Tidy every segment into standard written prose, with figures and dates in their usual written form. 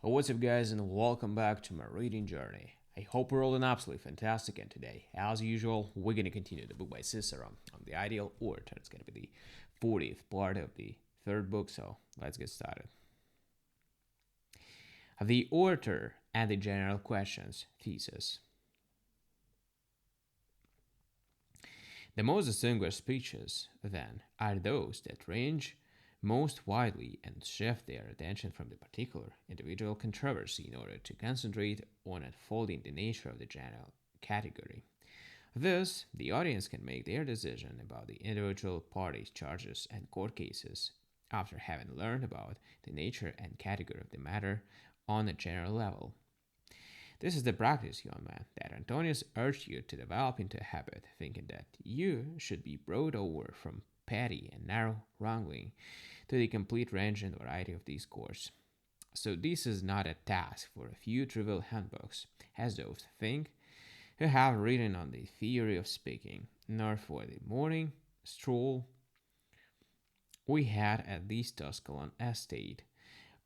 What's up, guys, and welcome back to my reading journey. I hope we're all doing absolutely fantastic, and today, as usual, we're going to continue the book by Cicero on the ideal orator. It's going to be the 40th part of the third book, so let's get started. The Orator and the General Questions Thesis. The most distinguished speeches, then, are those that range most widely and shift their attention from the particular individual controversy in order to concentrate on unfolding the nature of the general category. Thus, the audience can make their decision about the individual parties' charges and court cases after having learned about the nature and category of the matter on a general level. This is the practice, young man, that Antonius urged you to develop into a habit, thinking that you should be brought over from petty and narrow wrangling to the complete range and variety of discourse. So this is not a task for a few trivial handbooks, as those think who have written on the theory of speaking, nor for the morning stroll we had at the Tusculum estate,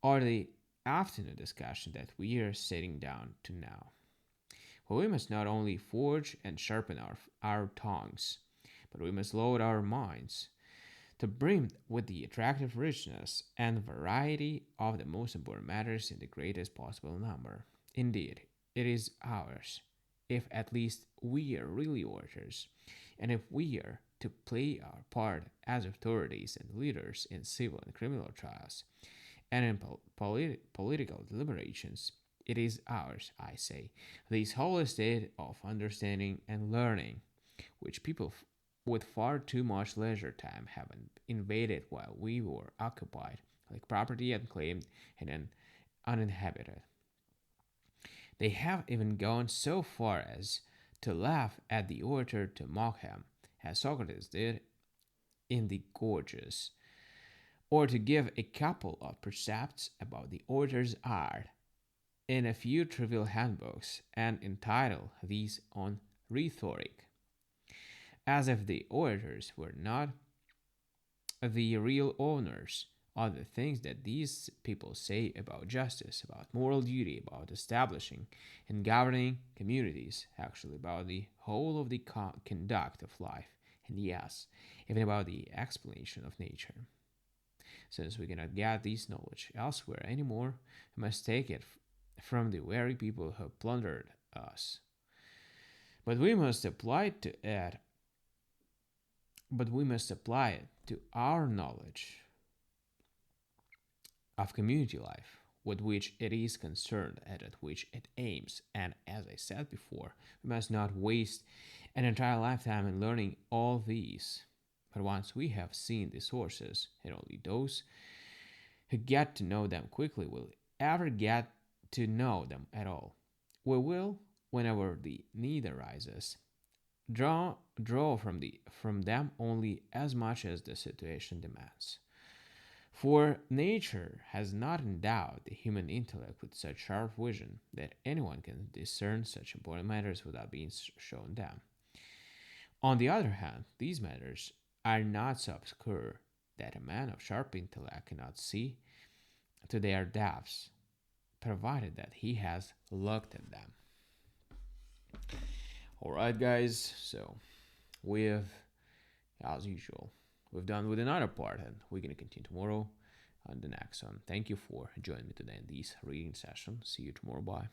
or the afternoon discussion that we are sitting down to now. For we must not only forge and sharpen our tongues, but we must load our minds to brim with the attractive richness and variety of the most important matters in the greatest possible number. Indeed, it is ours, if at least we are really orators, and if we are to play our part as authorities and leaders in civil and criminal trials and in political deliberations. It is ours, I say, this whole state of understanding and learning, which people with far too much leisure time have invaded while we were occupied, like property unclaimed and uninhabited. They have even gone so far as to laugh at the orator to mock him, as Socrates did in the Gorgias, or to give a couple of precepts about the orator's art in a few trivial handbooks and entitle these on rhetoric, as if the orators were not the real owners of the things that these people say about justice, about moral duty, about establishing and governing communities, actually about the whole of the conduct of life, and yes, even about the explanation of nature. Since we cannot get this knowledge elsewhere anymore, we must take it from the very people who plundered us. But we must apply it to it. But we must apply it to our knowledge of community life, with which it is concerned and at which it aims. And as I said before, we must not waste an entire lifetime in learning all these. But once we have seen the sources, and only those who get to know them quickly will ever get to know them at all, we will, whenever the need arises, draw from them only as much as the situation demands. For nature has not endowed the human intellect with such sharp vision that anyone can discern such important matters without being shown them. On the other hand, these matters are not so obscure that a man of sharp intellect cannot see to their depths, provided that he has looked at them. Alright, guys, so we've, as usual, we've done with another part, and we're going to continue tomorrow on the next one. Thank you for joining me today in this reading session. See you tomorrow. Bye.